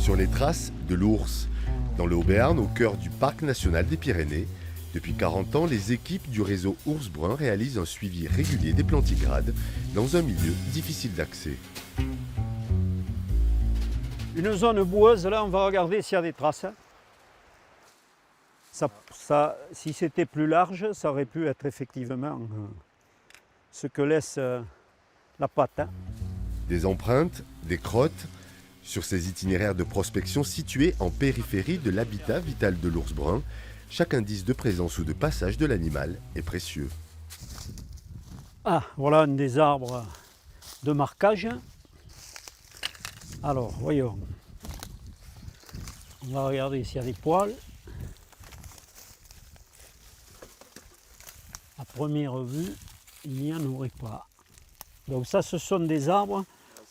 Sur les traces de l'ours, dans le Haut-Béarn, au cœur du parc national des Pyrénées, depuis 40 ans, les équipes du réseau Ours Brun réalisent un suivi régulier des plantigrades dans un milieu difficile d'accès. Une zone boueuse, là on va regarder s'il y a des traces. Si c'était plus large, ça aurait pu être effectivement ce que laisse la patte. Des empreintes, des crottes, sur ces itinéraires de prospection situés en périphérie de l'habitat vital de l'ours brun, chaque indice de présence ou de passage de l'animal est précieux. Ah, voilà un des arbres de marquage. Alors, voyons. On va regarder s'il y a des poils. À première vue, il n'y en aurait pas. Donc ça, ce sont des arbres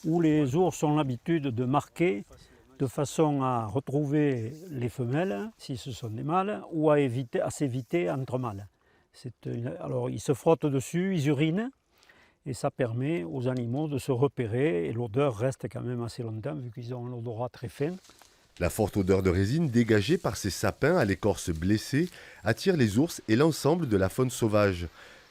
où les ours ont l'habitude de marquer de façon à retrouver les femelles, si ce sont des mâles, ou à s'éviter entre mâles. Alors ils se frottent dessus, ils urinent, et ça permet aux animaux de se repérer, et l'odeur reste quand même assez longtemps, vu qu'ils ont un odorat très fin. La forte odeur de résine dégagée par ces sapins à l'écorce blessée attire les ours et l'ensemble de la faune sauvage.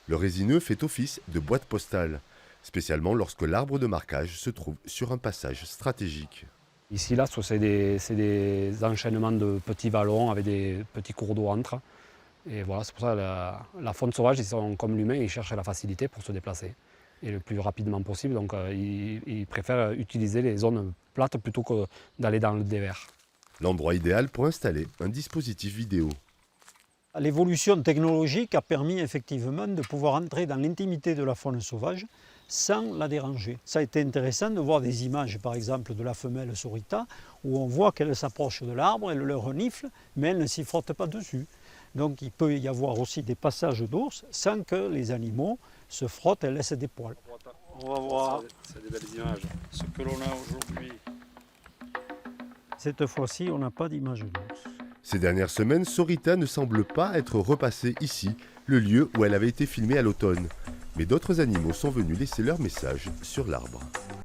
Le résineux fait office de boîte postale, spécialement lorsque l'arbre de marquage se trouve sur un passage stratégique. Ici, là, c'est des enchaînements de petits vallons avec des petits cours d'eau entre. Et voilà, c'est pour ça que la faune sauvage, ils sont comme l'humain, ils cherchent la facilité pour se déplacer. Et le plus rapidement possible, donc ils préfèrent utiliser les zones plates plutôt que d'aller dans le dévers. L'endroit idéal pour installer un dispositif vidéo. L'évolution technologique a permis effectivement de pouvoir entrer dans l'intimité de la faune sauvage sans la déranger. Ça a été intéressant de voir des images, par exemple, de la femelle Sorita, où on voit qu'elle s'approche de l'arbre, elle le renifle, mais elle ne s'y frotte pas dessus. Donc il peut y avoir aussi des passages d'ours sans que les animaux se frottent et laissent des poils. On va voir des belles images. Ce que l'on a aujourd'hui. Cette fois-ci, on n'a pas d'image d'ours. Ces dernières semaines, Sorita ne semble pas être repassée ici, le lieu où elle avait été filmée à l'automne. Mais d'autres animaux sont venus laisser leur message sur l'arbre.